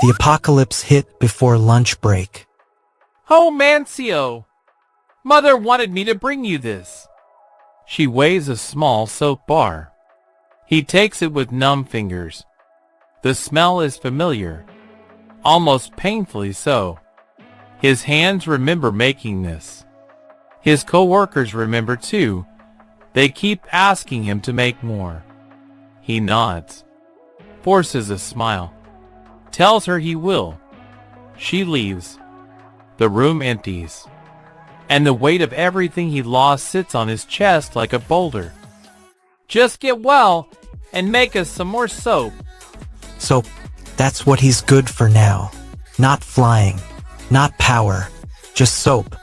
The apocalypse hit before lunch break. Oh, Mancio! Mother wanted me to bring you this. She weighs a small soap bar. He takes it with numb fingers. The smell is familiar, almost painfully so. His hands remember making this. His co-workers remember too. They keep asking him to make more. He nods, forces a smile, tells her he will. She leaves. The room empties, and the weight of everything he lost sits on his chest like a boulder. Just get well and make us some more soap. Soap, that's what he's good for now. Not flying, not power, just soap.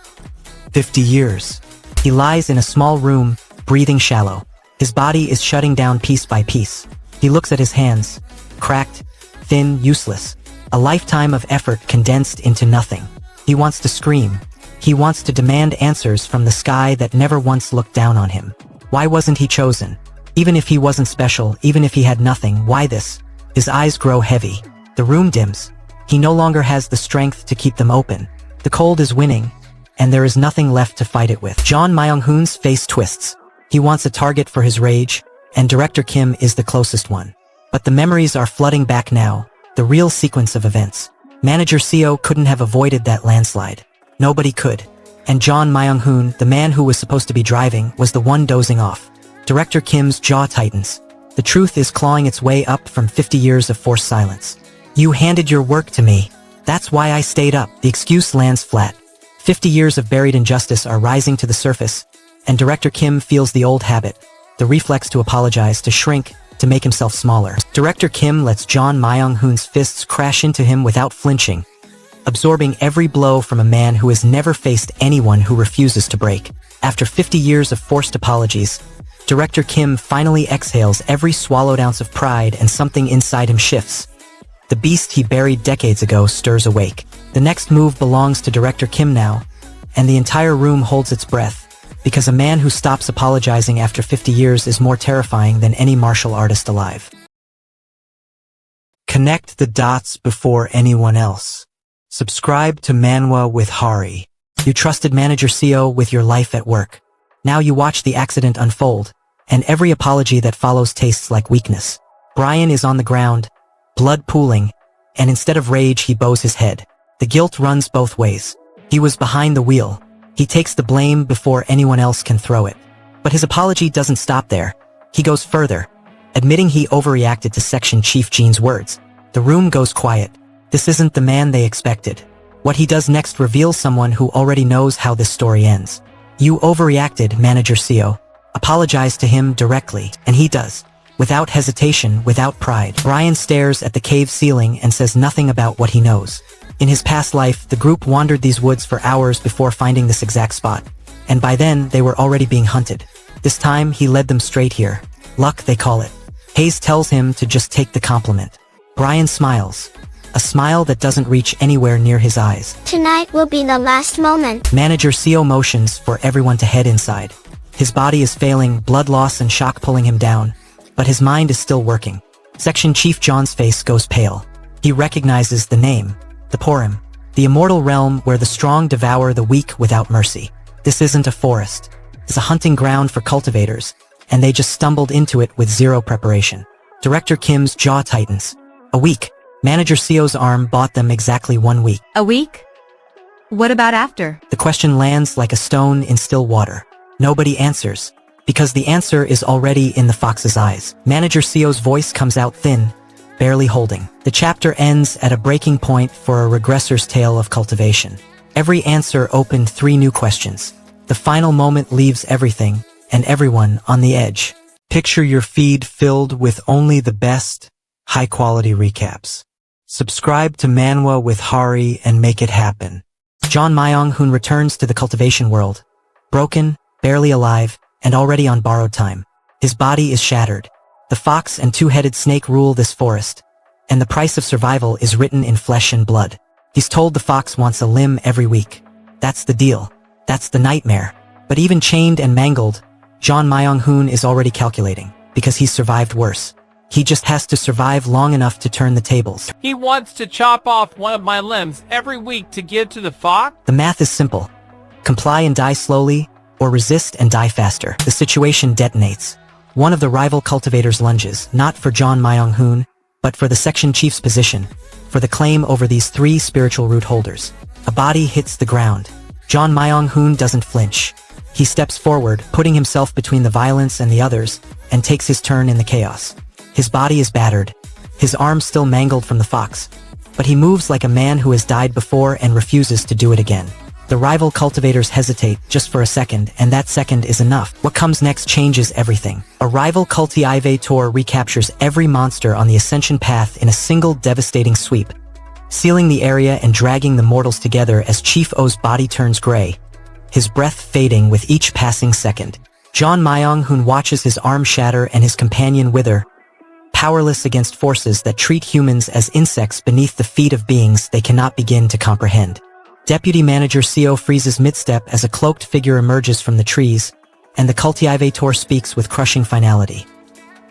50 years. He lies in a small room, breathing shallow. His body is shutting down piece by piece. He looks at his hands, cracked, thin, useless. A lifetime of effort condensed into nothing. He wants to scream. He wants to demand answers from the sky that never once looked down on him. Why wasn't he chosen? Even if he wasn't special, even if he had nothing, why this? His eyes grow heavy. The room dims. He no longer has the strength to keep them open. The cold is winning, and there is nothing left to fight it with. John Myung-hoon's face twists. He wants a target for his rage, and Director Kim is the closest one. But the memories are flooding back now, the real sequence of events. Manager Seo couldn't have avoided that landslide. Nobody could. And John Myung-hoon, the man who was supposed to be driving, was the one dozing off. Director Kim's jaw tightens. The truth is clawing its way up from 50 years of forced silence. You handed your work to me. That's why I stayed up. The excuse lands flat. 50 years of buried injustice are rising to the surface, and Director Kim feels the old habit, the reflex to apologize, to shrink, to make himself smaller. Director Kim lets John Myung-hoon's fists crash into him without flinching, absorbing every blow from a man who has never faced anyone who refuses to break. After 50 years of forced apologies, Director Kim finally exhales every swallowed ounce of pride, and something inside him shifts. The beast he buried decades ago stirs awake. The next move belongs to Director Kim now, and the entire room holds its breath, because a man who stops apologizing after 50 years is more terrifying than any martial artist alive. Connect the dots before anyone else. Subscribe to Manwa with Hari. You trusted Manager Seo with your life at work. Now you watch the accident unfold, and every apology that follows tastes like weakness. Brian is on the ground, blood pooling, and instead of rage he bows his head. The guilt runs both ways. He was behind the wheel. He takes the blame before anyone else can throw it. But his apology doesn't stop there. He goes further, admitting he overreacted to Section Chief Jean's words. The room goes quiet. This isn't the man they expected. What he does next reveals someone who already knows how this story ends. You overreacted, Manager Seo. Apologize to him directly, and he does. Without hesitation, without pride. Brian stares at the cave ceiling and says nothing about what he knows. In his past life, the group wandered these woods for hours before finding this exact spot. And by then, they were already being hunted. This time, he led them straight here. Luck, they call it. Hayes tells him to just take the compliment. Brian smiles. A smile that doesn't reach anywhere near his eyes. Tonight will be the last moment. Manager Seo motions for everyone to head inside. His body is failing, blood loss and shock pulling him down. But his mind is still working. Section Chief John's face goes pale. He recognizes the name. The Porim. The immortal realm where the strong devour the weak without mercy. This isn't a forest. It's a hunting ground for cultivators, and they just stumbled into it with zero preparation. Director Kim's jaw tightens. A week. Manager Seo's arm bought them exactly 1 week. A week? What about after? The question lands like a stone in still water. Nobody answers, because the answer is already in the fox's eyes. Manager Seo's voice comes out thin, barely holding. The chapter ends at a breaking point for a regressor's tale of cultivation. Every answer opened 3 new questions. The final moment leaves everything and everyone on the edge. Picture your feed filled with only the best, high-quality recaps. Subscribe to Manwa with Hari and make it happen. John Myung-hoon returns to the cultivation world, broken, barely alive, and already on borrowed time. His body is shattered. The fox and 2-headed snake rule this forest, and the price of survival is written in flesh and blood. He's told the fox wants a limb every week. That's the deal. That's the nightmare. But even chained and mangled, John Myung-hoon is already calculating, because he's survived worse. He just has to survive long enough to turn the tables. He wants to chop off one of my limbs every week to give to the fox? The math is simple. Comply and die slowly, or resist and die faster. The situation detonates. One of the rival cultivators lunges, not for John Myung-hoon, but for the section chief's position, for the claim over these 3 spiritual root holders. A body hits the ground. John Myung-hoon doesn't flinch. He steps forward, putting himself between the violence and the others, and takes his turn in the chaos. His body is battered, his arms still mangled from the fox, but he moves like a man who has died before and refuses to do it again. The rival cultivators hesitate just for a second, and that second is enough. What comes next changes everything. A rival Cultivator recaptures every monster on the Ascension path in a single devastating sweep, sealing the area and dragging the mortals together as Chief O's body turns gray, his breath fading with each passing second. John Myung-hoon watches his arm shatter and his companion wither, powerless against forces that treat humans as insects beneath the feet of beings they cannot begin to comprehend. Deputy Manager Seo freezes mid-step as a cloaked figure emerges from the trees, and the Cultivator speaks with crushing finality.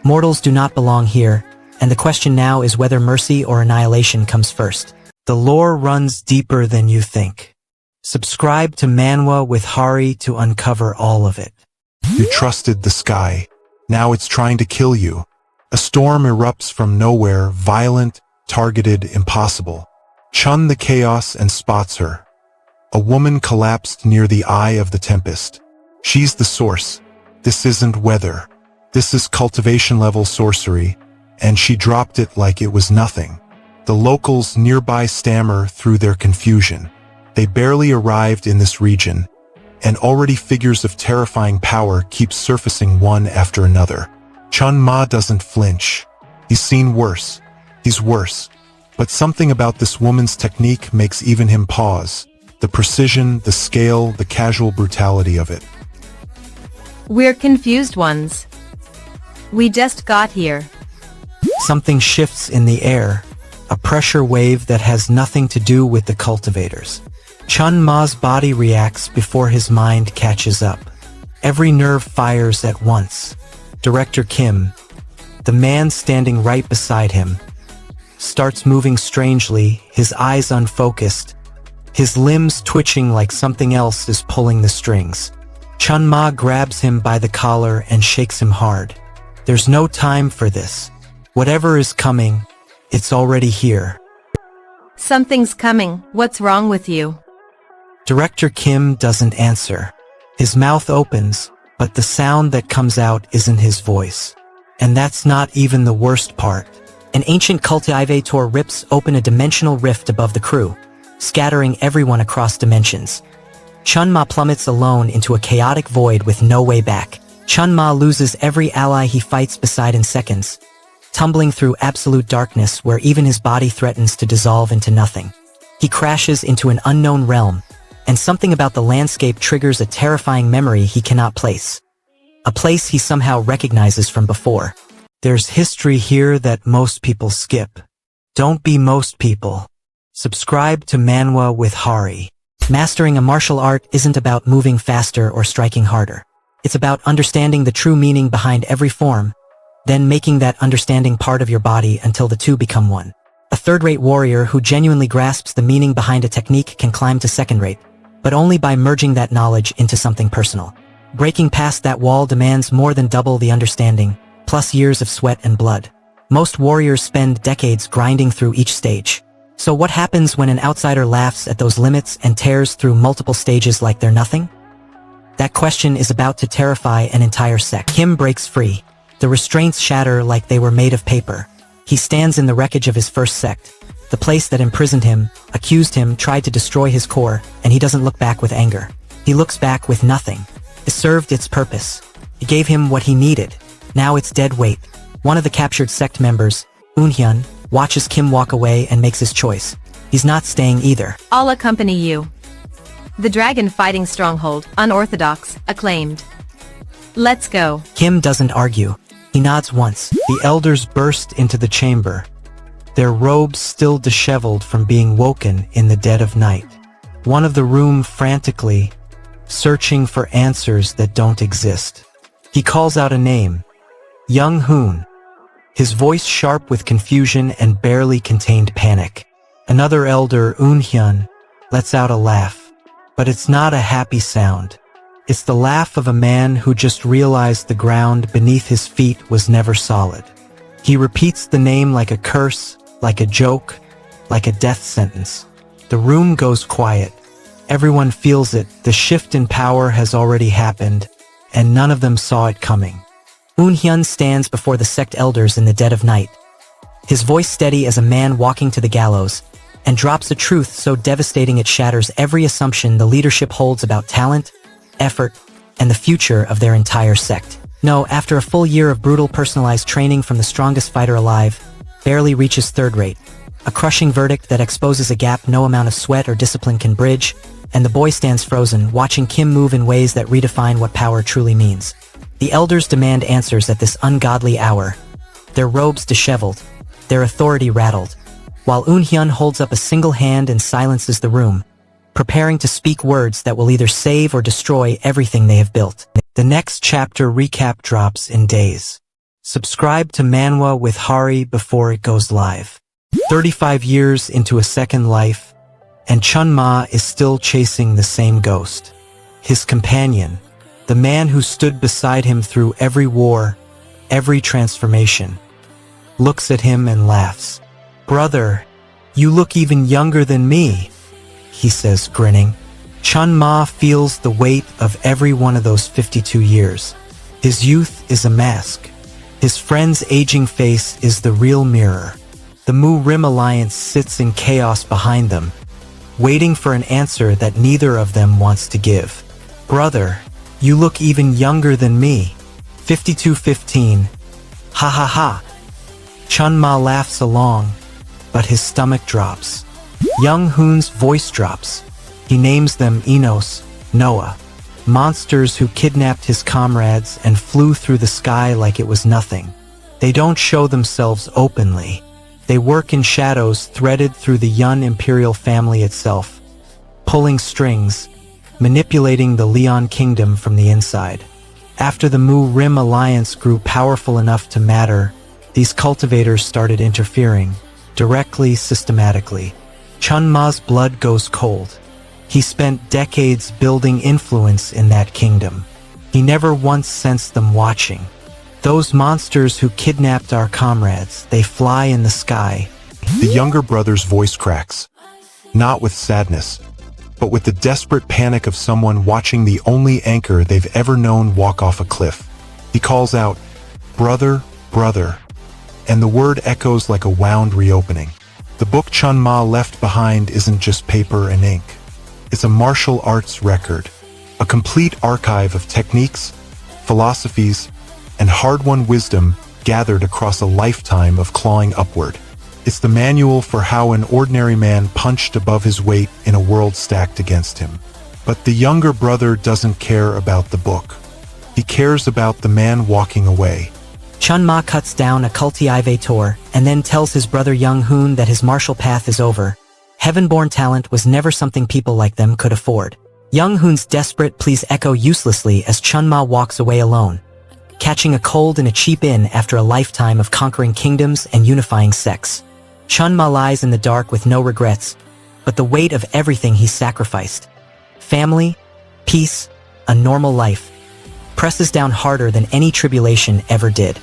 Mortals do not belong here, and the question now is whether mercy or annihilation comes first. The lore runs deeper than you think. Subscribe to Manwa with Hari to uncover all of it. You trusted the sky. Now it's trying to kill you. A storm erupts from nowhere, violent, targeted, impossible. Chun the chaos and spots her. A woman collapsed near the eye of the tempest. She's the source. This isn't weather. This is cultivation-level sorcery, and she dropped it like it was nothing. The locals nearby stammer through their confusion. They barely arrived in this region, and already figures of terrifying power keep surfacing one after another. Chun Ma doesn't flinch. He's seen worse. He's worse. But something about this woman's technique makes even him pause. The precision, the scale, the casual brutality of it. We're confused ones. We just got here. Something shifts in the air, a pressure wave that has nothing to do with the cultivators. Chun Ma's body reacts before his mind catches up. Every nerve fires at once. Director Kim, the man standing right beside him, starts moving strangely, his eyes unfocused, his limbs twitching like something else is pulling the strings. Chun Ma grabs him by the collar and shakes him hard. There's no time for this. Whatever is coming, it's already here. Something's coming. What's wrong with you? Director Kim doesn't answer. His mouth opens, but the sound that comes out isn't his voice. And that's not even the worst part. An ancient Cultivator rips open a dimensional rift above the crew, scattering everyone across dimensions. Chun Ma plummets alone into a chaotic void with no way back. Chun Ma loses every ally he fights beside in seconds, tumbling through absolute darkness where even his body threatens to dissolve into nothing. He crashes into an unknown realm, and something about the landscape triggers a terrifying memory he cannot place. A place he somehow recognizes from before. There's history here that most people skip. Don't be most people. Subscribe to Manwa with Hari. Mastering a martial art isn't about moving faster or striking harder. It's about understanding the true meaning behind every form, then making that understanding part of your body until the two become one. A third-rate warrior who genuinely grasps the meaning behind a technique can climb to second-rate, but only by merging that knowledge into something personal. Breaking past that wall demands more than double the understanding, plus years of sweat and blood. Most warriors spend decades grinding through each stage. So what happens when an outsider laughs at those limits and tears through multiple stages like they're nothing? That question is about to terrify an entire sect. Kim breaks free. The restraints shatter like they were made of paper. He stands in the wreckage of his first sect. The place that imprisoned him, accused him, tried to destroy his core, and he doesn't look back with anger. He looks back with nothing. It served its purpose. It gave him what he needed. Now it's dead weight. One of the captured sect members, Unhyun, watches Kim walk away and makes his choice. He's not staying either. I'll accompany you. The dragon fighting stronghold, unorthodox, acclaimed. Let's go. Kim doesn't argue. He nods once. The elders burst into the chamber, their robes still disheveled from being woken in the dead of night. One of the room frantically, searching for answers that don't exist. He calls out a name. Young Hoon. his voice sharp with confusion and barely contained panic. Another elder, Unhyun, lets out a laugh, but it's not a happy sound. It's the laugh of a man who just realized the ground beneath his feet was never solid. He repeats the name like a curse, like a joke, like a death sentence. The room goes quiet. Everyone feels it. The shift in power has already happened, and none of them saw it coming. Unhyun stands before the sect elders in the dead of night, his voice steady as a man walking to the gallows, and drops a truth so devastating it shatters every assumption the leadership holds about talent, effort, and the future of their entire sect. No, after a full year of brutal personalized training from the strongest fighter alive, barely reaches third rate. A crushing verdict that exposes a gap no amount of sweat or discipline can bridge, and the boy stands frozen, watching Kim move in ways that redefine what power truly means. The elders demand answers at this ungodly hour, their robes disheveled, their authority rattled, while Unhyun holds up a single hand and silences the room, preparing to speak words that will either save or destroy everything they have built. The next chapter recap drops in days. Subscribe to Manwa with Hari before it goes live. 35 years into a second life, and Chun Ma is still chasing the same ghost. His companion, the man who stood beside him through every war, every transformation, looks at him and laughs. "Brother, you look even younger than me," he says, grinning. Chun Ma feels the weight of every one of those 52 years. His youth is a mask. His friend's aging face is the real mirror. The Mu Rim Alliance sits in chaos behind them, waiting for an answer that neither of them wants to give. "Brother, you look even younger than me." 52:15. Ha ha ha. Chun Ma laughs along, but his stomach drops. Young Hoon's voice drops. He names them Enos, Noah, monsters who kidnapped his comrades and flew through the sky like it was nothing. They don't show themselves openly. They work in shadows threaded through the Yun imperial family itself, pulling strings, manipulating the Leon kingdom from the inside. After the Mu Rim Alliance grew powerful enough to matter, these cultivators started interfering, directly, systematically. Chun Ma's blood goes cold. He spent decades building influence in that kingdom. He never once sensed them watching. Those monsters who kidnapped our comrades, they fly in the sky. The younger brother's voice cracks, not with sadness, but with the desperate panic of someone watching the only anchor they've ever known walk off a cliff. He calls out, "Brother, brother," and the word echoes like a wound reopening. The book Chun Ma left behind isn't just paper and ink. It's a martial arts record, a complete archive of techniques, philosophies, and hard-won wisdom gathered across a lifetime of clawing upward. It's the manual for how an ordinary man punched above his weight in a world stacked against him. But the younger brother doesn't care about the book. He cares about the man walking away. Chun Ma cuts down a Cultivator and then tells his brother Young Hoon that his martial path is over. Heaven-born talent was never something people like them could afford. Young Hoon's desperate pleas echo uselessly as Chun Ma walks away alone, catching a cold in a cheap inn after a lifetime of conquering kingdoms and unifying sects. Chun Ma lies in the dark with no regrets, but the weight of everything he sacrificed, family, peace, a normal life, presses down harder than any tribulation ever did.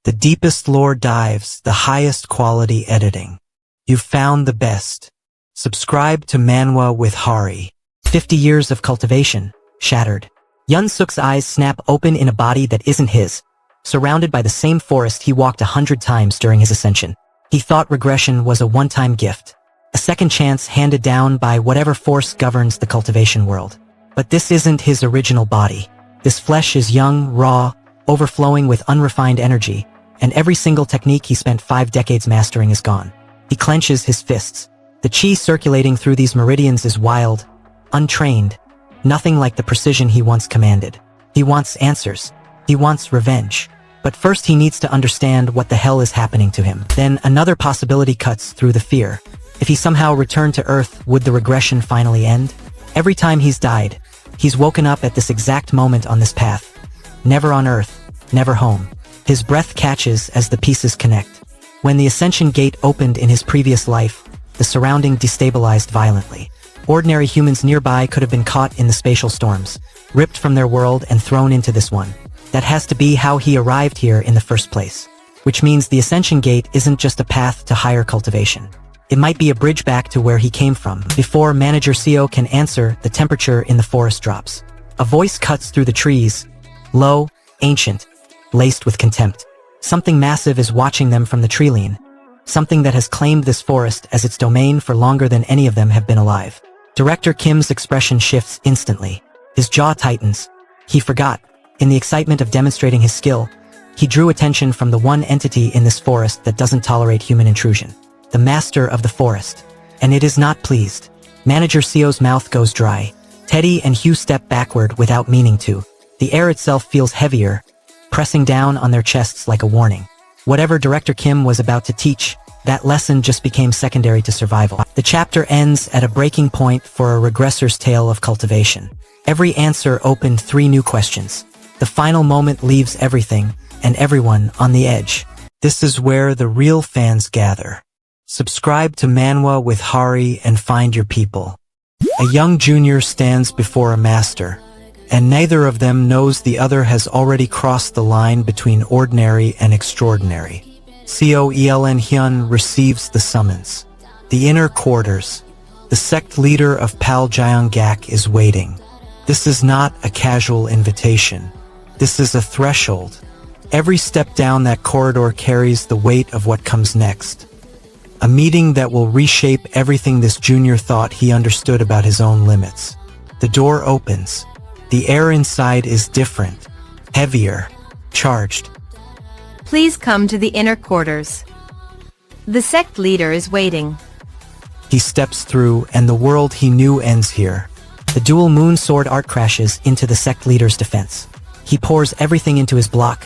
The deepest lore dives, the highest quality editing. You've found the best. Subscribe to Manwa with Hari. 50 years of cultivation, shattered. Yun Suk's eyes snap open in a body that isn't his, surrounded by the same forest he walked 100 times during his ascension. He thought regression was a one-time gift, a second chance handed down by whatever force governs the cultivation world. But this isn't his original body. This flesh is young, raw, overflowing with unrefined energy, and every single technique he spent 5 decades mastering is gone. He clenches his fists. The chi circulating through these meridians is wild, untrained, nothing like the precision he once commanded. He wants answers. He wants revenge. But first he needs to understand what the hell is happening to him. Then another possibility cuts through the fear. If he somehow returned to Earth, would the regression finally end? Every time he's died, he's woken up at this exact moment on this path. Never on Earth, never home. His breath catches as the pieces connect. When the Ascension gate opened in his previous life, the surrounding destabilized violently. Ordinary humans nearby could have been caught in the spatial storms, ripped from their world and thrown into this one. That has to be how he arrived here in the first place. Which means the Ascension gate isn't just a path to higher cultivation. It might be a bridge back to where he came from. Before Manager Seo can answer, the temperature in the forest drops. A voice cuts through the trees, low, ancient, laced with contempt. Something massive is watching them from the treeline. Something that has claimed this forest as its domain for longer than any of them have been alive. Director Kim's expression shifts instantly. His jaw tightens. He forgot. In the excitement of demonstrating his skill, he drew attention from the one entity in this forest that doesn't tolerate human intrusion. The master of the forest. And it is not pleased. Manager Seo's mouth goes dry. Teddy and Hugh step backward without meaning to. The air itself feels heavier, pressing down on their chests like a warning. Whatever Director Kim was about to teach, that lesson just became secondary to survival. The chapter ends at a breaking point for a regressor's tale of cultivation. Every answer opened 3 new questions. The final moment leaves everything and everyone on the edge. This is where the real fans gather. Subscribe to Manwa with Hari and find your people. A young junior stands before a master, and neither of them knows the other has already crossed the line between ordinary and extraordinary. Seo Eln Hyun receives the summons. The inner quarters. The sect leader of Pal Gak is waiting. This is not a casual invitation. This is a threshold. Every step down that corridor carries the weight of what comes next. A meeting that will reshape everything this junior thought he understood about his own limits. The door opens. The air inside is different, heavier, charged. Please come to the inner quarters. The sect leader is waiting. He steps through, and the world he knew ends here. The dual moon sword art crashes into the sect leader's defense. He pours everything into his block.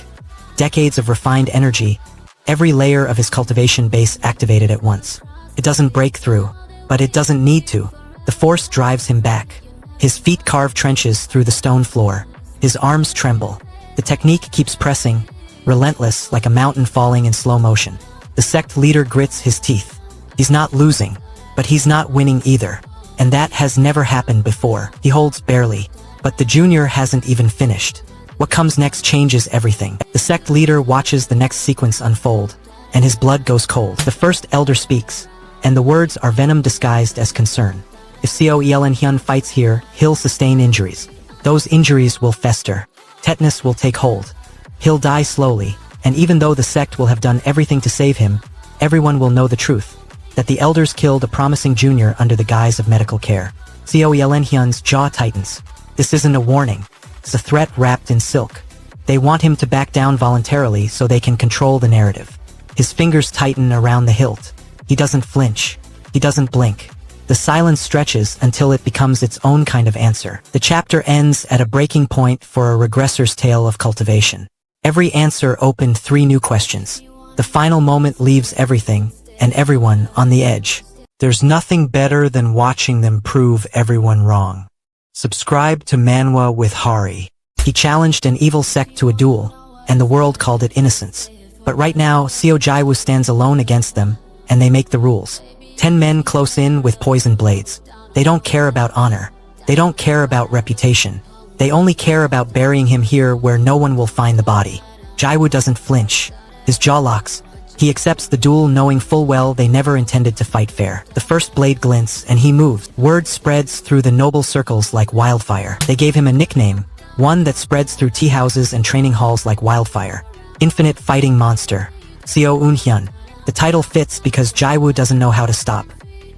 Decades of refined energy, every layer of his cultivation base activated at once. It doesn't break through, but it doesn't need to. The force drives him back. His feet carve trenches through the stone floor. His arms tremble. The technique keeps pressing, relentless like a mountain falling in slow motion. The sect leader grits his teeth. He's not losing, but he's not winning either. And that has never happened before. He holds barely, but the junior hasn't even finished. What comes next changes everything. The sect leader watches the next sequence unfold, and his blood goes cold. The first elder speaks, and the words are venom disguised as concern. If Seo Eln Hyun fights here, he'll sustain injuries. Those injuries will fester. Tetanus will take hold. He'll die slowly, and even though the sect will have done everything to save him, everyone will know the truth. That the elders killed a promising junior under the guise of medical care. Seo Eln Hyun's jaw tightens. This isn't a warning. It's a threat wrapped in silk. They want him to back down voluntarily so they can control the narrative. His fingers tighten around the hilt. He doesn't flinch. He doesn't blink. The silence stretches until it becomes its own kind of answer. The chapter ends at a breaking point for a regressor's tale of cultivation. Every answer opened 3 new questions. The final moment leaves everything and everyone on the edge. There's nothing better than watching them prove everyone wrong. Subscribe to Manwa with Hari. He challenged an evil sect to a duel, and the world called it innocence. But right now, Seo Jaiwoo stands alone against them, and they make the rules. 10 men close in with poison blades. They don't care about honor. They don't care about reputation. They only care about burying him here where no one will find the body. Jaiwoo doesn't flinch. His jaw locks. He accepts the duel knowing full well they never intended to fight fair. The first blade glints, and he moves. Word spreads through the noble circles like wildfire. They gave him a nickname, one that spreads through tea houses and training halls like wildfire. Infinite Fighting Monster. Seo Eun-hyun. The title fits because Jaiwoo doesn't know how to stop.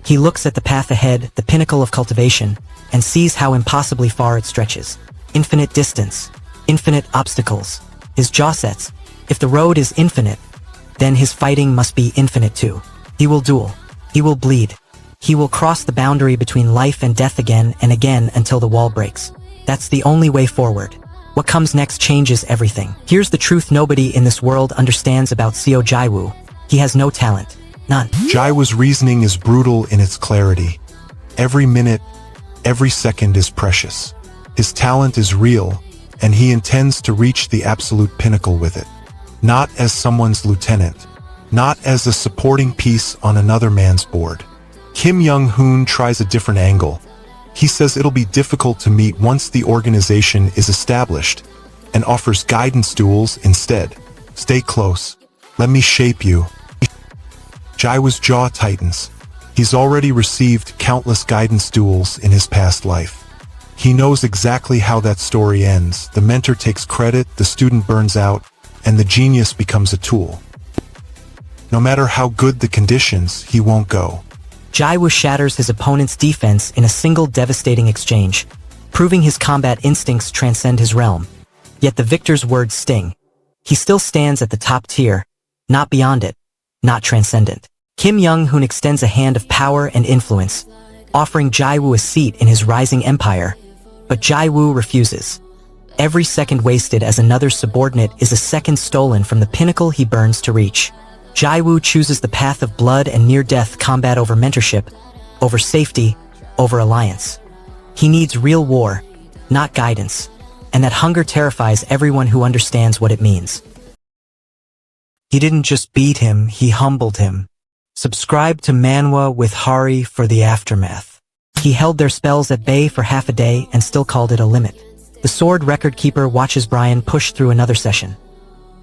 He looks at the path ahead, the pinnacle of cultivation, and sees how impossibly far it stretches. Infinite distance. Infinite obstacles. His jaw sets. If the road is infinite, then his fighting must be infinite too. He will duel. He will bleed. He will cross the boundary between life and death again and again until the wall breaks. That's the only way forward. What comes next changes everything. Here's the truth nobody in this world understands about Seo Jaiwoo. He has no talent. None. Jaiwoo's reasoning is brutal in its clarity. Every minute, every second is precious. His talent is real, and he intends to reach the absolute pinnacle with it. not as someone's lieutenant, not as a supporting piece on another man's board. Kim Young-hoon tries a different angle. He says it'll be difficult to meet once the organization is established, and offers guidance duels instead. Stay close. Let me shape you. Jaiwoo's jaw tightens. He's already received countless guidance duels in his past life. He knows exactly how that story ends. The mentor takes credit, the student burns out, and the genius becomes a tool. No matter how good the conditions, he won't go. Jaiwoo shatters his opponent's defense in a single devastating exchange, proving his combat instincts transcend his realm. Yet the victor's words sting. He still stands at the top tier, not beyond it, not transcendent. Kim Young-hoon extends a hand of power and influence, offering Jaiwoo a seat in his rising empire, but Jaiwoo refuses. Every second wasted as another subordinate is a second stolen from the pinnacle he burns to reach. Jaiwoo chooses the path of blood and near-death combat over mentorship, over safety, over alliance. He needs real war, not guidance, and that hunger terrifies everyone who understands what it means. He didn't just beat him, he humbled him. Subscribe to Manwa with Hari for the aftermath. He held their spells at bay for half a day and still called it a limit. The sword record keeper watches Brian push through another session.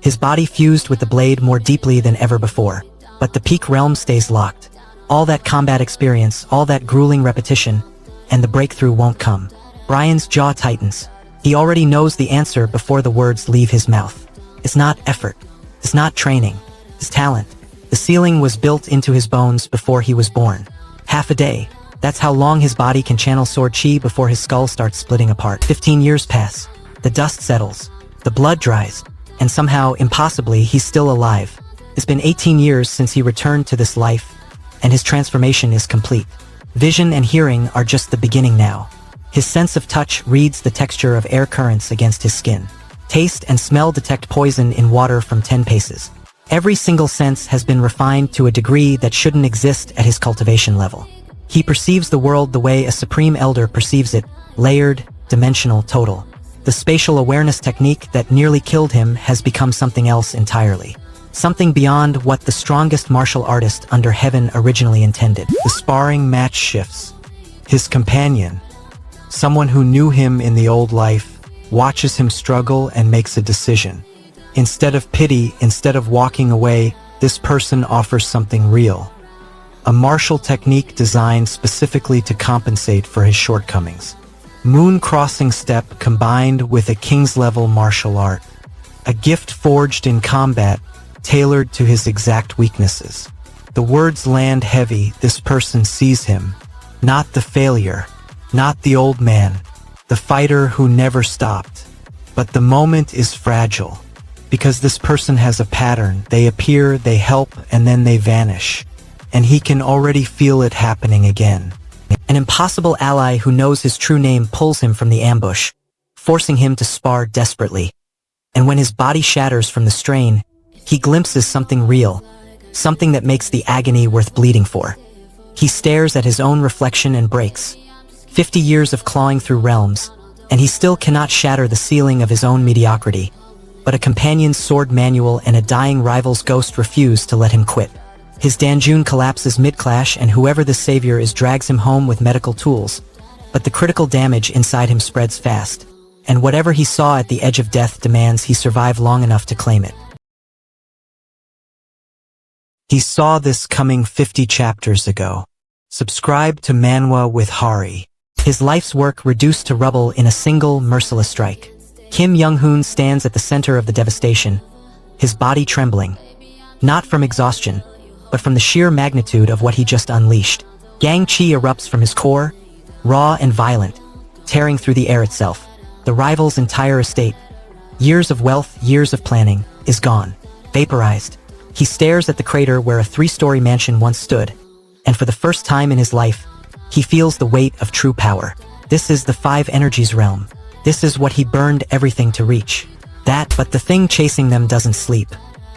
His body fused with the blade more deeply than ever before, but the peak realm stays locked. All that combat experience, all that grueling repetition, and the breakthrough won't come. Brian's jaw tightens. He already knows the answer before the words leave his mouth. It's not effort. It's not training. It's talent. The ceiling was built into his bones before he was born. Half a day. That's how long his body can channel sword chi before his skull starts splitting apart. 15 years pass. The dust settles. The blood dries. And somehow, impossibly, he's still alive. It's been 18 years since he returned to this life, and his transformation is complete. Vision and hearing are just the beginning now. His sense of touch reads the texture of air currents against his skin. Taste and smell detect poison in water from 10 paces. Every single sense has been refined to a degree that shouldn't exist at his cultivation level. He perceives the world the way a supreme elder perceives it, layered, dimensional, total. The spatial awareness technique that nearly killed him has become something else entirely. Something beyond what the strongest martial artist under heaven originally intended. The sparring match shifts. His companion, someone who knew him in the old life, watches him struggle and makes a decision. Instead of pity, instead of walking away, this person offers something real. A martial technique designed specifically to compensate for his shortcomings. Moon crossing step combined with a king's level martial art. A gift forged in combat, tailored to his exact weaknesses. The words land heavy. This person sees him. Not the failure, not the old man, the fighter who never stopped. But the moment is fragile. Because this person has a pattern. They appear, they help, and then they vanish. And he can already feel it happening again. An impossible ally who knows his true name pulls him from the ambush, forcing him to spar desperately. And when his body shatters from the strain, he glimpses something real, something that makes the agony worth bleeding for. He stares at his own reflection and breaks. 50 years of clawing through realms, and he still cannot shatter the ceiling of his own mediocrity. But a companion's sword manual and a dying rival's ghost refuse to let him quit. His Danjun collapses mid-clash, and whoever the savior is drags him home with medical tools. But the critical damage inside him spreads fast, and whatever he saw at the edge of death demands he survive long enough to claim it. He saw this coming 50 chapters ago. Subscribe to Manwa with Hari. His life's work reduced to rubble in a single merciless strike. Kim Young-hoon stands at the center of the devastation, his body trembling, not from exhaustion, but from the sheer magnitude of what he just unleashed. Yang Qi erupts from his core, raw and violent, tearing through the air itself. The rival's entire estate, years of wealth, years of planning, is gone, vaporized. He stares at the crater where a 3-story mansion once stood, and for the first time in his life, he feels the weight of true power. This is the 5 energies realm. This is what he burned everything to reach. But the thing chasing them doesn't sleep,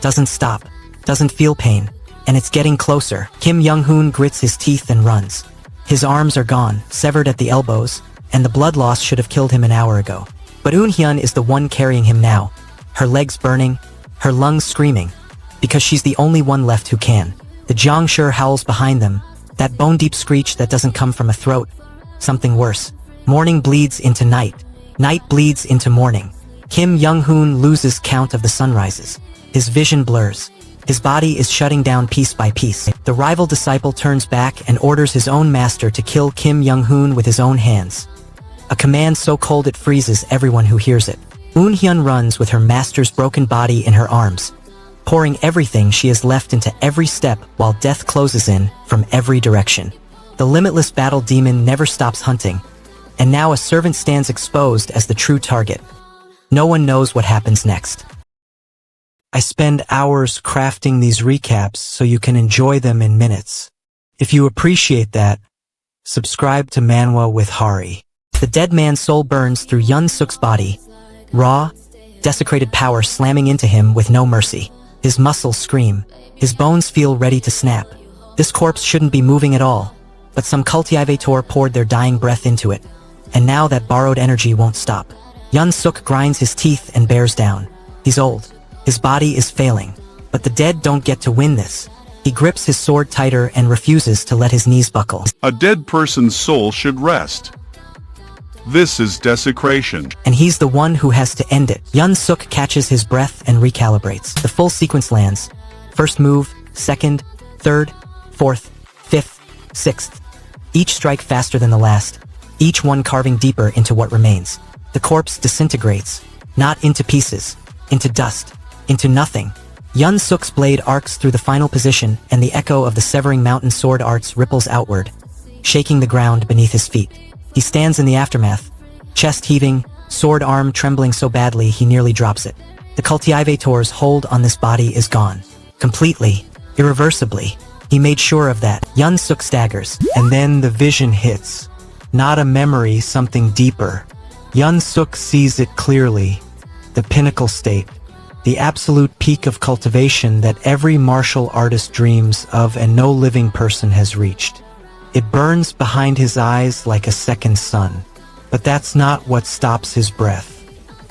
doesn't stop, doesn't feel pain, and it's getting closer. Kim Young-hoon grits his teeth and runs. His arms are gone, severed at the elbows, and the blood loss should have killed him an hour ago. But Eun-hyun is the one carrying him now, her legs burning, her lungs screaming, because she's the only one left who can. The Jiangshi howls behind them, that bone-deep screech that doesn't come from a throat. Something worse. Morning bleeds into night. Night bleeds into morning. Kim Young-hoon loses count of the sunrises. His vision blurs. His body is shutting down piece by piece. The rival disciple turns back and orders his own master to kill Kim Young-hoon with his own hands. A command so cold it freezes everyone who hears it. Eun-hyun runs with her master's broken body in her arms, pouring everything she has left into every step while death closes in from every direction. The limitless battle demon never stops hunting, and now a servant stands exposed as the true target. No one knows what happens next. I spend hours crafting these recaps so you can enjoy them in minutes. If you appreciate that, subscribe to Manwa with Hari. The dead man's soul burns through Yun-suk's body, raw, desecrated power slamming into him with no mercy. His muscles scream. His bones feel ready to snap. This corpse shouldn't be moving at all, but some Cultivator poured their dying breath into it, and now that borrowed energy won't stop. Yun-suk grinds his teeth and bears down. He's old. His body is failing, but the dead don't get to win this. He grips his sword tighter and refuses to let his knees buckle. A dead person's soul should rest. This is desecration. And he's the one who has to end it. Yun-suk catches his breath and recalibrates. The full sequence lands. First move, second, third, fourth, fifth, sixth. Each strike faster than the last, each one carving deeper into what remains. The corpse disintegrates, not into pieces, into dust, into nothing. Yun-suk's blade arcs through the final position, and the echo of the severing mountain sword arts ripples outward, shaking the ground beneath his feet. He stands in the aftermath, chest heaving, sword arm trembling so badly he nearly drops it. The Cultivator's hold on this body is gone. Completely, irreversibly. He made sure of that. Yun-suk staggers, and then the vision hits. Not a memory, something deeper. Yun-suk sees it clearly. The pinnacle state. The absolute peak of cultivation that every martial artist dreams of and no living person has reached. It burns behind his eyes like a second sun. But that's not what stops his breath.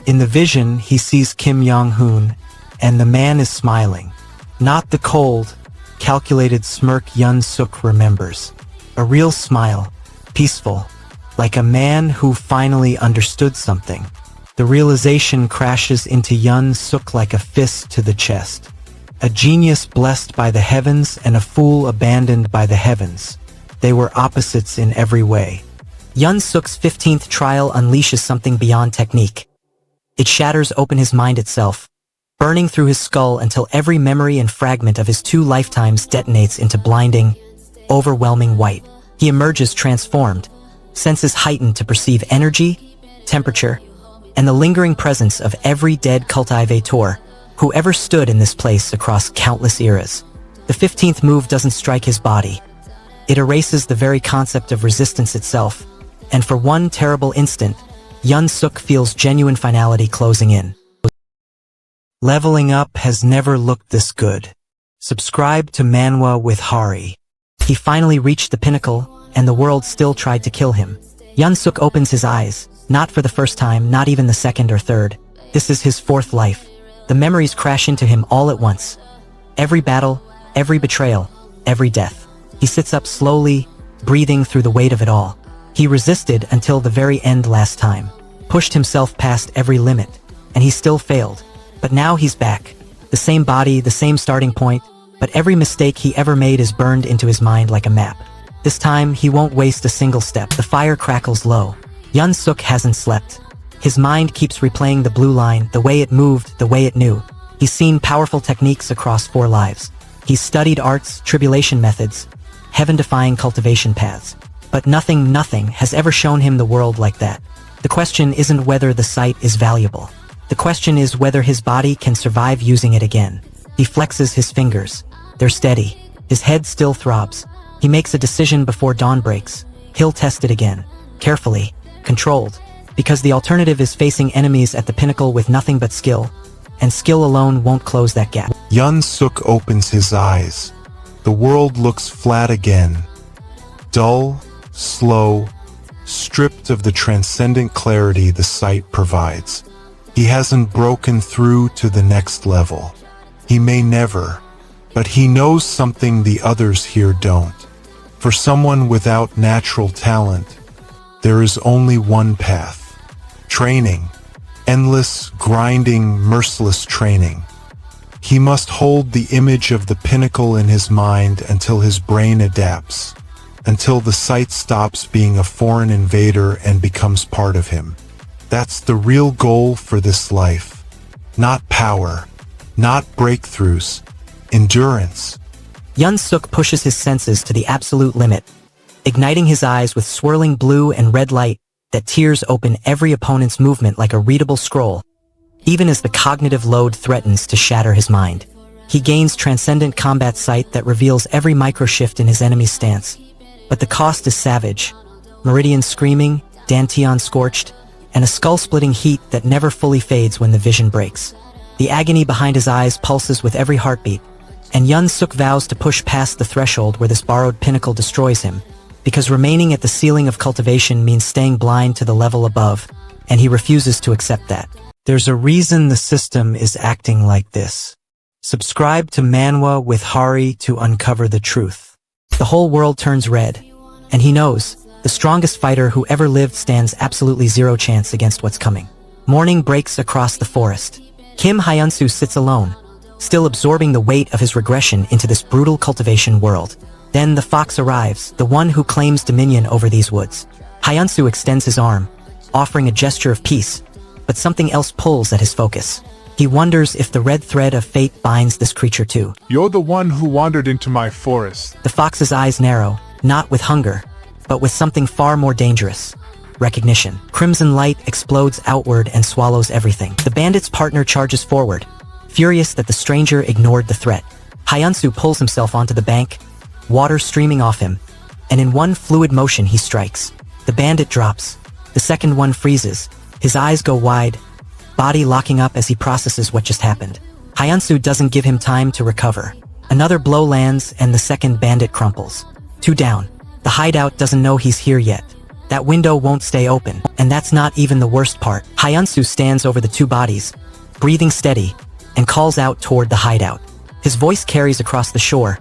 In the vision, he sees Kim Young-hoon, and the man is smiling. Not the cold, calculated smirk Yun-suk remembers. A real smile, peaceful, like a man who finally understood something. The realization crashes into Yun-suk like a fist to the chest. A genius blessed by the heavens and a fool abandoned by the heavens. They were opposites in every way. Yun-suk's 15th trial unleashes something beyond technique. It shatters open his mind itself, burning through his skull until every memory and fragment of his 2 lifetimes detonates into blinding, overwhelming white. He emerges transformed, senses heightened to perceive energy, temperature, and the lingering presence of every dead cultivator who ever stood in this place across countless eras. The 15th move doesn't strike his body. It erases the very concept of resistance itself, and for one terrible instant, Yun-suk feels genuine finality closing in. Leveling up has never looked this good. Subscribe to Manwa with Hari. He finally reached the pinnacle, and the world still tried to kill him. Yun-suk opens his eyes, not for the first time, not even the second or third. This is his 4th life. The memories crash into him all at once. Every battle, every betrayal, every death. He sits up slowly, breathing through the weight of it all. He resisted until the very end last time, pushed himself past every limit, and he still failed. But now he's back. The same body, the same starting point, but every mistake he ever made is burned into his mind like a map. This time, he won't waste a single step. The fire crackles low. Yun-suk hasn't slept. His mind keeps replaying the blue line, the way it moved, the way it knew. He's seen powerful techniques across 4 lives. He's studied arts, tribulation methods, heaven-defying cultivation paths. But nothing has ever shown him the world like that. The question isn't whether the sight is valuable. The question is whether his body can survive using it again. He flexes his fingers. They're steady. His head still throbs. He makes a decision before dawn breaks. He'll test it again. Carefully. Controlled. Because the alternative is facing enemies at the pinnacle with nothing but skill. And skill alone won't close that gap. Yun-suk opens his eyes. The world looks flat again. Dull, slow, stripped of the transcendent clarity the sight provides. He hasn't broken through to the next level. He may never, but he knows something the others here don't. For someone without natural talent, there is only one path. Training. Endless, grinding, merciless training. He must hold the image of the pinnacle in his mind until his brain adapts, until the sight stops being a foreign invader and becomes part of him. That's the real goal for this life. Not power, not breakthroughs, endurance. Suk pushes his senses to the absolute limit, igniting his eyes with swirling blue and red light that tears open every opponent's movement like a readable scroll, even as the cognitive load threatens to shatter his mind. He gains transcendent combat sight that reveals every microshift in his enemy's stance. But the cost is savage. Meridian screaming, Dantian scorched, and a skull-splitting heat that never fully fades when the vision breaks. The agony behind his eyes pulses with every heartbeat, and Suk vows to push past the threshold where this borrowed pinnacle destroys him, because remaining at the ceiling of cultivation means staying blind to the level above, and he refuses to accept that. There's a reason the system is acting like this. Subscribe to Manwa with Hari to uncover the truth. The whole world turns red, and he knows the strongest fighter who ever lived stands absolutely zero chance against what's coming. Morning breaks across the forest. Kim Hyunsu sits alone, still absorbing the weight of his regression into this brutal cultivation world. Then the fox arrives, the one who claims dominion over these woods. Hyunsu extends his arm, offering a gesture of peace, but something else pulls at his focus. He wonders if the red thread of fate binds this creature too. You're the one who wandered into my forest. The fox's eyes narrow, not with hunger, but with something far more dangerous. Recognition. Crimson light explodes outward and swallows everything. The bandit's partner charges forward, furious that the stranger ignored the threat. Hyunsu pulls himself onto the bank, water streaming off him, and in one fluid motion he strikes. The bandit drops. The second one freezes. His eyes go wide, body locking up as he processes what just happened. Hyunsu doesn't give him time to recover. Another blow lands and the second bandit crumples. 2 down. The hideout doesn't know he's here yet. That window won't stay open, and that's not even the worst part. Hyunsu stands over the 2 bodies, breathing steady, and calls out toward the hideout. His voice carries across the shore,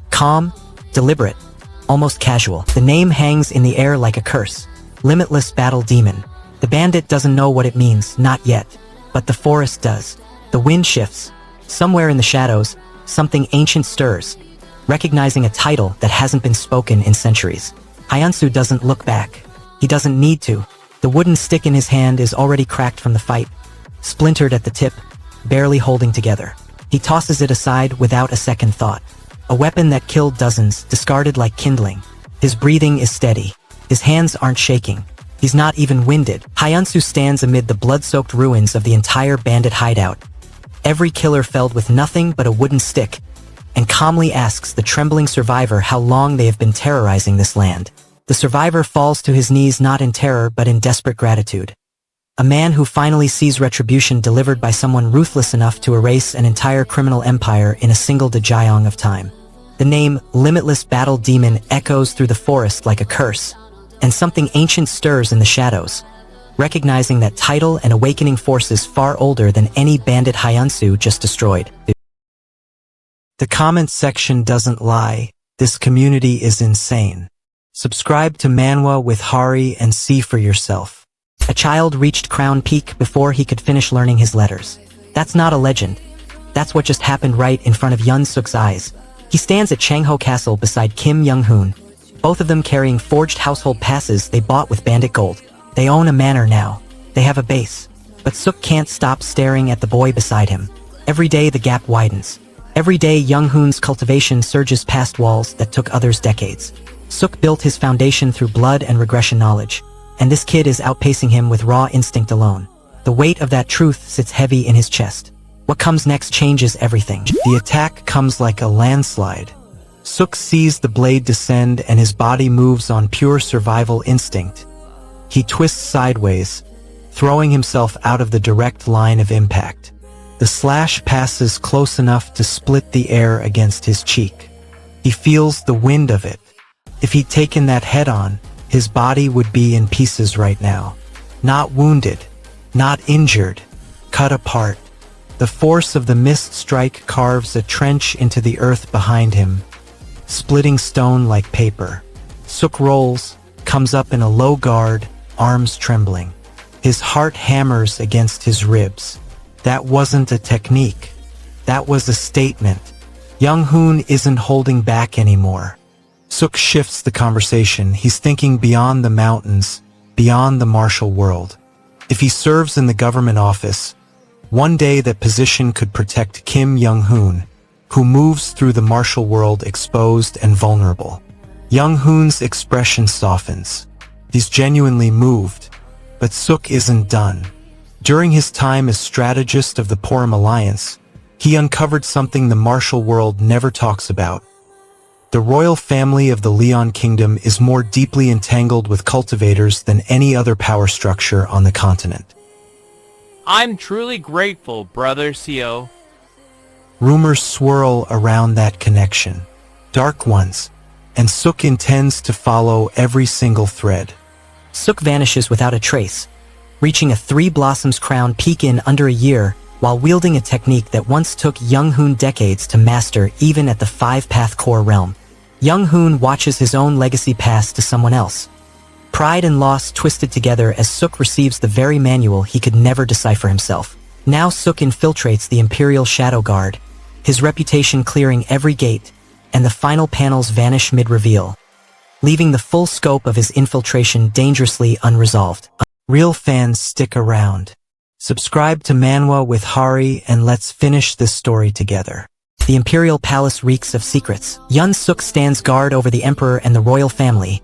calm, deliberate, almost casual. The name hangs in the air like a curse. Limitless Battle Demon. The bandit doesn't know what it means, not yet, but the forest does. The wind shifts. Somewhere in the shadows, something ancient stirs, recognizing a title that hasn't been spoken in centuries. Hyunsu doesn't look back. He doesn't need to. The wooden stick in his hand is already cracked from the fight, splintered at the tip, barely holding together. He tosses it aside without a second thought. A weapon that killed dozens, discarded like kindling. His breathing is steady. His hands aren't shaking. He's not even winded. Hyunsu stands amid the blood-soaked ruins of the entire bandit hideout, every killer felled with nothing but a wooden stick, and calmly asks the trembling survivor how long they have been terrorizing this land. The survivor falls to his knees not in terror but in desperate gratitude. A man who finally sees retribution delivered by someone ruthless enough to erase an entire criminal empire in a single Dajiang of time. The name Limitless Battle Demon echoes through the forest like a curse, and something ancient stirs in the shadows, recognizing that title and awakening forces far older than any bandit Hyunsu just destroyed. The comment section doesn't lie. This community is insane. Subscribe to Manwa with Hari and see for yourself. A child reached Crown Peak before he could finish learning his letters. That's not a legend. That's what just happened right in front of Suk's eyes. He stands at Changho Castle beside Kim Young-hoon, both of them carrying forged household passes they bought with bandit gold. They own a manor now. They have a base. But Suk can't stop staring at the boy beside him. Every day the gap widens. Every day Young-hoon's cultivation surges past walls that took others decades. Suk built his foundation through blood and regression knowledge, and this kid is outpacing him with raw instinct alone. The weight of that truth sits heavy in his chest. What comes next changes everything. The attack comes like a landslide. Suk sees the blade descend and his body moves on pure survival instinct. He twists sideways, throwing himself out of the direct line of impact. The slash passes close enough to split the air against his cheek. He feels the wind of it. If he'd taken that head-on, his body would be in pieces right now. Not wounded, not injured, cut apart. The force of the mist strike carves a trench into the earth behind him, splitting stone like paper. Suk rolls, comes up in a low guard, arms trembling. His heart hammers against his ribs. That wasn't a technique. That was a statement. Young Hoon isn't holding back anymore. Suk shifts the conversation. He's thinking beyond the mountains, beyond the martial world. If he serves in the government office, one day that position could protect Kim Young-hoon, who moves through the martial world exposed and vulnerable. Young-hoon's expression softens. He's genuinely moved, but Suk isn't done. During his time as strategist of the Porum Alliance, he uncovered something the martial world never talks about. The royal family of the Leon Kingdom is more deeply entangled with cultivators than any other power structure on the continent. I'm truly grateful, Brother Seo. Rumors swirl around that connection. Dark ones, and Suk intends to follow every single thread. Suk vanishes without a trace, reaching a Three Blossoms crown peak in under a year while wielding a technique that once took Young-hoon decades to master even at the five-path core realm. Young-hoon watches his own legacy pass to someone else. Pride and loss twisted together as Suk receives the very manual he could never decipher himself. Now Suk infiltrates the Imperial Shadow Guard, his reputation clearing every gate, and the final panels vanish mid-reveal, leaving the full scope of his infiltration dangerously unresolved. Real fans stick around. Subscribe to Manwa with Hari and let's finish this story together. The Imperial Palace reeks of secrets. Yun Suk stands guard over the Emperor and the royal family,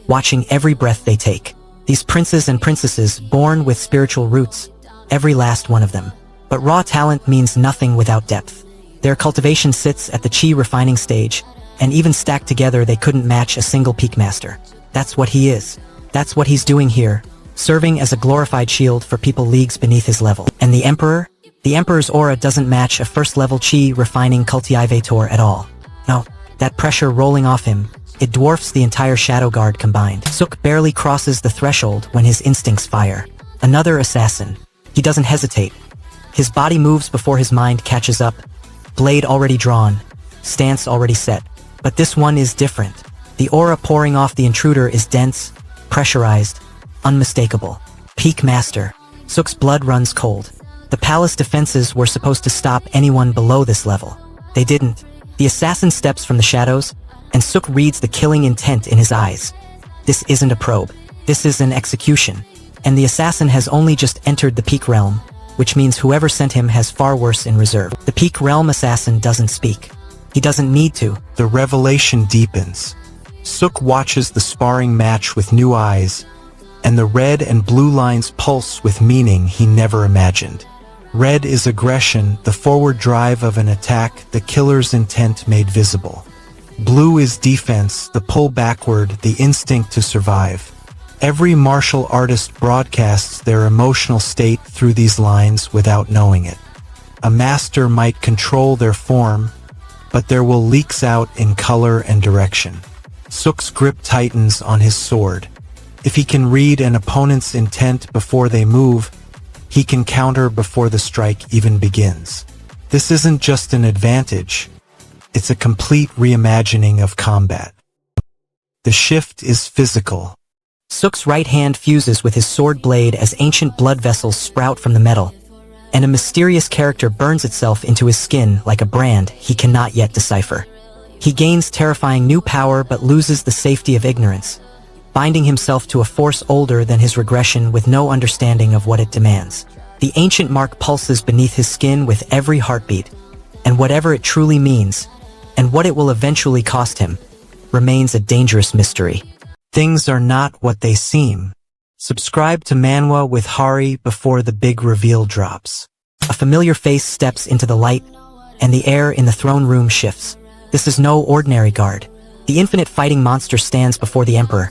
watching every breath they take. These princes and princesses born with spiritual roots, every last one of them. But raw talent means nothing without depth. Their cultivation sits at the chi refining stage, and even stacked together they couldn't match a single peak master. That's what he is. That's what he's doing here, serving as a glorified shield for people leagues beneath his level. And the Emperor? The Emperor's aura doesn't match a first-level chi refining Cultivator at all. No, that pressure rolling off him, it dwarfs the entire Shadow Guard combined. Suk barely crosses the threshold when his instincts fire. Another assassin. He doesn't hesitate. His body moves before his mind catches up. Blade already drawn, stance already set. But this one is different. The aura pouring off the intruder is dense, pressurized, unmistakable. Peak master. Suk's blood runs cold. The palace defenses were supposed to stop anyone below this level. They didn't. The assassin steps from the shadows, and Suk reads the killing intent in his eyes. This isn't a probe. This is an execution. And the assassin has only just entered the peak realm, which means whoever sent him has far worse in reserve. The peak realm assassin doesn't speak. He doesn't need to. The revelation deepens. Suk watches the sparring match with new eyes, and the red and blue lines pulse with meaning he never imagined. Red is aggression, the forward drive of an attack, the killer's intent made visible. Blue is defense, the pull backward, the instinct to survive. Every martial artist broadcasts their emotional state through these lines without knowing it. A master might control their form, but there will leaks out in color and direction. Suk's grip tightens on his sword. If he can read an opponent's intent before they move, he can counter before the strike even begins. This isn't just an advantage, it's a complete reimagining of combat. The shift is physical. Suk's right hand fuses with his sword blade as ancient blood vessels sprout from the metal, and a mysterious character burns itself into his skin like a brand he cannot yet decipher. He gains terrifying new power but loses the safety of ignorance, binding himself to a force older than his regression with no understanding of what it demands. The ancient mark pulses beneath his skin with every heartbeat, and whatever it truly means, and what it will eventually cost him, remains a dangerous mystery. Things are not what they seem. Subscribe to Manwa with Hari before the big reveal drops. A familiar face steps into the light, and the air in the throne room shifts. This is no ordinary guard. The infinite fighting monster stands before the Emperor,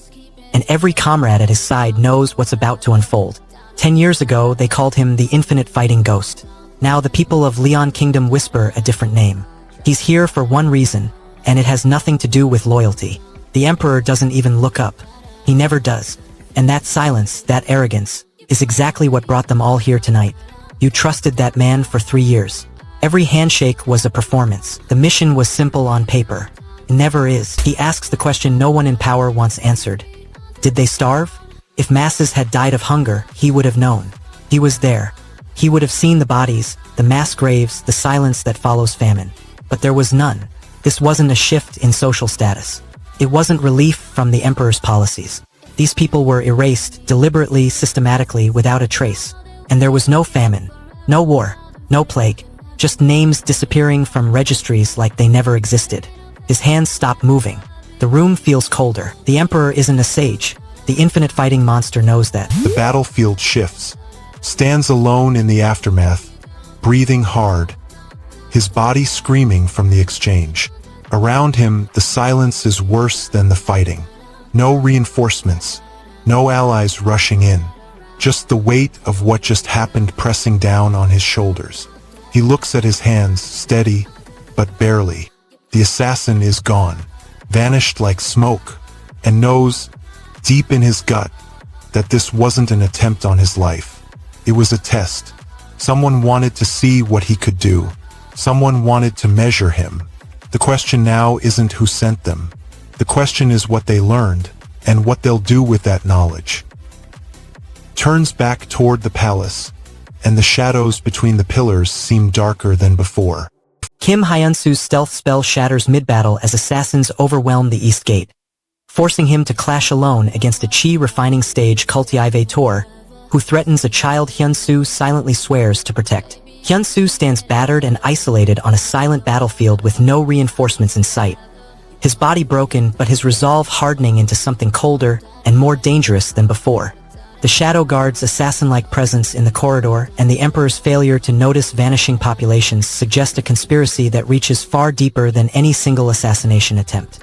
and every comrade at his side knows what's about to unfold. 10 years ago, they called him the Infinite Fighting Ghost. Now the people of Leon Kingdom whisper a different name. He's here for one reason, and it has nothing to do with loyalty. The Emperor doesn't even look up. He never does. And that silence, that arrogance, is exactly what brought them all here tonight. You trusted that man for 3 years. Every handshake was a performance. The mission was simple on paper. It never is. He asks the question no one in power wants answered. Did they starve? If masses had died of hunger, he would have known. He was there. He would have seen the bodies, the mass graves, the silence that follows famine. But there was none. This wasn't a shift in social status. It wasn't relief from the emperor's policies. These people were erased, deliberately, systematically, without a trace. And there was no famine, no war, no plague, just names disappearing from registries like they never existed. His hands stop moving. The room feels colder. The emperor isn't a sage. The infinite fighting monster knows that. The battlefield shifts, stands alone in the aftermath, breathing hard, his body screaming from the exchange. Around him, the silence is worse than the fighting. No reinforcements, no allies rushing in, just the weight of what just happened pressing down on his shoulders. He looks at his hands, steady, but barely. The assassin is gone, vanished like smoke, and knows, deep in his gut, that this wasn't an attempt on his life. It was a test. Someone wanted to see what he could do. Someone wanted to measure him. The question now isn't who sent them. The question is what they learned, and what they'll do with that knowledge. Turns back toward the palace, and the shadows between the pillars seem darker than before. Kim Hyunsu's stealth spell shatters mid-battle as assassins overwhelm the East Gate, forcing him to clash alone against a chi-refining stage Cultivator, who threatens a child Hyunsu silently swears to protect. Hyunsu stands battered and isolated on a silent battlefield with no reinforcements in sight. His body broken, but his resolve hardening into something colder and more dangerous than before. The Shadow Guard's assassin-like presence in the corridor and the Emperor's failure to notice vanishing populations suggest a conspiracy that reaches far deeper than any single assassination attempt.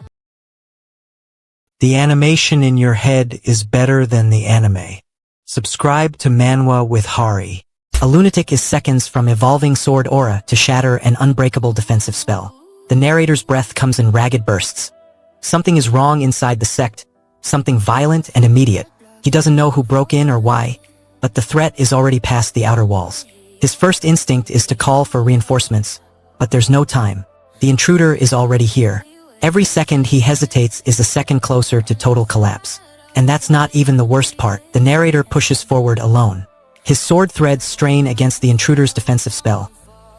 The animation in your head is better than the anime. Subscribe to Manwa with Hari. A lunatic is seconds from evolving sword aura to shatter an unbreakable defensive spell. The narrator's breath comes in ragged bursts. Something is wrong inside the sect, something violent and immediate. He doesn't know who broke in or why, but the threat is already past the outer walls. His first instinct is to call for reinforcements, but there's no time. The intruder is already here. Every second he hesitates is a second closer to total collapse. And that's not even the worst part. The narrator pushes forward alone. His sword threads strain against the intruder's defensive spell,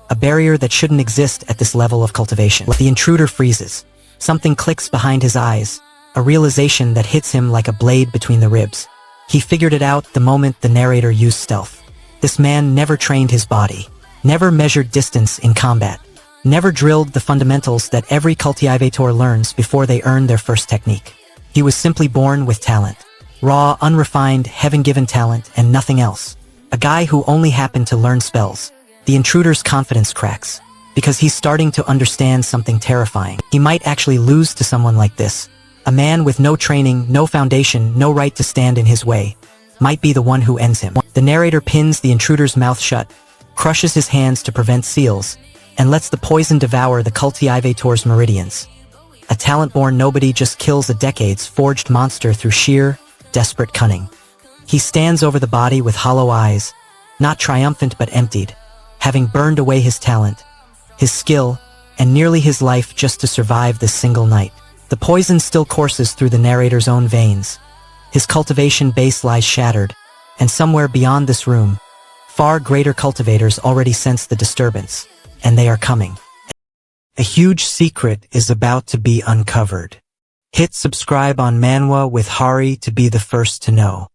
a barrier that shouldn't exist at this level of cultivation. The intruder freezes. Something clicks behind his eyes, a realization that hits him like a blade between the ribs. He figured it out the moment the narrator used stealth. This man never trained his body, never measured distance in combat, never drilled the fundamentals that every cultivator learns before they earn their first technique. He was simply born with talent. Raw, unrefined, heaven-given talent and nothing else. A guy who only happened to learn spells. The intruder's confidence cracks, because he's starting to understand something terrifying. He might actually lose to someone like this. A man with no training, no foundation, no right to stand in his way, might be the one who ends him. The narrator pins the intruder's mouth shut, crushes his hands to prevent seals, and lets the poison devour the cultivator's meridians. A talent-born nobody just kills a decades-forged monster through sheer, desperate cunning. He stands over the body with hollow eyes, not triumphant but emptied, having burned away his talent, his skill, and nearly his life just to survive this single night. The poison still courses through the narrator's own veins. His cultivation base lies shattered, and somewhere beyond this room, far greater cultivators already sense the disturbance, and they are coming. A huge secret is about to be uncovered. Hit subscribe on Manwa with Hari to be the first to know.